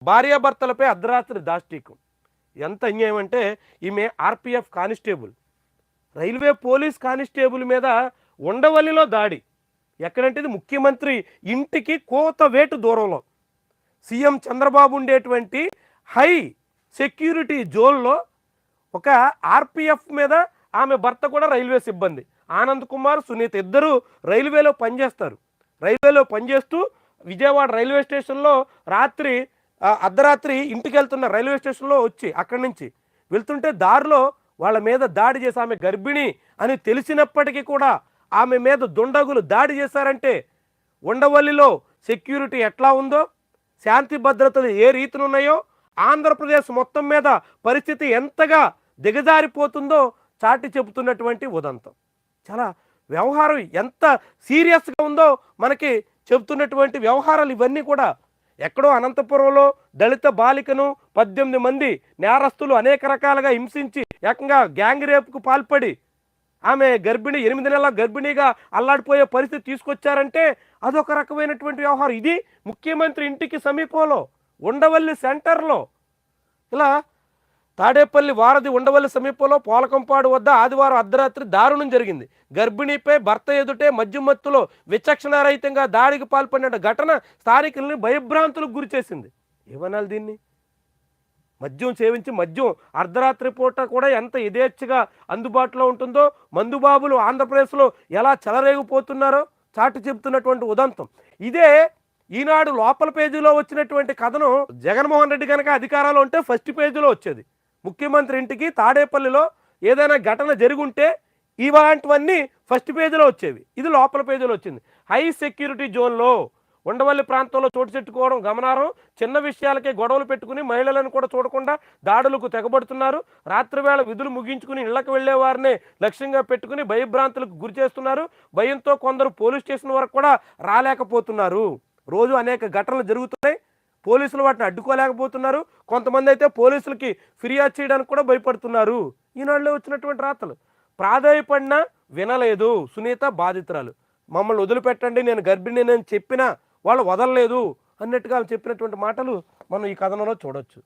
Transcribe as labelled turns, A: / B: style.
A: భార్యాభర్తలపై అర్ధరాత్రి దాష్టీకం. ఎంత అన్యాయం అంటే ఈమె RPF constable. Railway police constable మీద ఉండవల్లిలో దాడి. ఎక్కడంటే ఇది ముఖ్యమంత్రి ఇంటికి కోత వేటు దూరంలో. సీఎం చంద్రబాబు ఉండేటువంటి హై సెక్యూరిటీ జోన్‌లో ఒక ఆర్‌పీఎఫ్ మీద ఆమె భర్త కూడా రైల్వే సిబ్బంది. ఆనంద్ కుమార్, సునీత ఇద్దరు రైల్వేలో పనిచేస్తారు. రైల్వేలో పనిచేస్తూ విజయవాడ రైల్వే స్టేషన్‌లో రాత్రి అర్ధరాత్రి ఇంటికెళ్తున్న రైల్వే స్టేషన్‌లో వచ్చి అక్కడి నుంచి వెళ్తుంటే దారిలో వాళ్ళ మీద దాడి చేసి ఆమె గర్భిణి అని తెలిసినప్పటికీ కూడా ఆమె మీద దుండగులు దాడి చేశారంటే ఉండవల్లిలో సెక్యూరిటీ ఎట్లా ఉందో, శాంతి భద్రతలు ఏ రీతిలో ఉన్నాయో, ఆంధ్రప్రదేశ్ మొత్తం మీద పరిస్థితి ఎంతగా దిగజారిపోతుందో చాటి చెబుతున్నటువంటి ఉదంతం. చాలా వ్యవహారం ఎంత సీరియస్గా ఉందో మనకి చెబుతున్నటువంటి వ్యవహారాలు ఇవన్నీ కూడా. ఎక్కడో అనంతపురంలో దళిత బాలికను 18 మంది నేరస్తులు అనేక రకాలుగా హింసించి ఏకంగా గ్యాంగ్ రేపుకు పాల్పడి ఆమె గర్భిణి 8 నెలల గర్భిణిగా అల్లాడిపోయే పరిస్థితి తీసుకొచ్చారంటే అదొక రకమైనటువంటి వ్యవహారం. ఇది ముఖ్యమంత్రి ఇంటికి సమీపంలో ఉండవల్లి సెంటర్లో. ఇలా తాడేపల్లి వారధి ఉండవల్లి సమీపంలో పోలకంపాడు వద్ద ఆదివారం అర్ధరాత్రి దారుణం జరిగింది. గర్భిణిపై భర్త ఎదుటే మద్యమత్తులో విచక్షణారహితంగా దాడికి పాల్పడిన ఘటన స్థానికుల్ని భయభ్రాంతులకు గురిచేసింది. ఏమనాలి దీన్ని? మద్యం సేవించి మద్యం అర్ధరాత్రి పూట కూడా ఎంత యథేచ్ఛగా అందుబాటులో ఉంటుందో, మందుబాబులు ఆంధ్రప్రదేశ్లో ఎలా చెలరేగిపోతున్నారో చాటి చెబుతున్నటువంటి ఉదంతం. ఇదే ఈనాడు లోపల పేజీలో వచ్చినటువంటి కథను జగన్మోహన్ రెడ్డి కనుక అధికారంలో ఉంటే ఫస్ట్ పేజీలో వచ్చేది. ముఖ్యమంత్రి ఇంటికి తాడేపల్లిలో ఏదైనా ఘటన జరుగుంటే ఇలాంటివన్నీ ఫస్ట్ పేజీలో వచ్చేవి. ఇది లోపల పేజీలో వచ్చింది. హై సెక్యూరిటీ జోన్లో ఉండవల్లి ప్రాంతంలో చోటు చెట్టుకోవడం గమనార్హం. చిన్న విషయాలకే గొడవలు పెట్టుకుని మహిళలను కూడా చూడకుండా దాడులకు తెగబడుతున్నారు. రాత్రివేళ విధులు ముగించుకుని ఇళ్లకు వెళ్లే వారినే లక్ష్యంగా పెట్టుకుని భయభ్రాంతులకు గురి చేస్తున్నారు. భయంతో కొందరు పోలీస్ స్టేషన్ వరకు కూడా రాలేకపోతున్నారు. రోజు అనేక ఘటనలు జరుగుతున్నాయి. పోలీసులు వాటిని అడ్డుకోలేకపోతున్నారు. కొంతమంది అయితే పోలీసులకి ఫిర్యాదు చేయడానికి కూడా భయపడుతున్నారు. ఈనాడులో వచ్చినటువంటి రాతలు. ప్రాధాయపడినా వినలేదు సునీత బాధితురాలు. మమ్మల్ని వదిలిపెట్టండి, నేను గర్భిణి అని చెప్పినా వాళ్ళు వదలలేదు అన్నట్టుగా చెప్పినటువంటి మాటలు మనం ఈ కథనంలో చూడొచ్చు.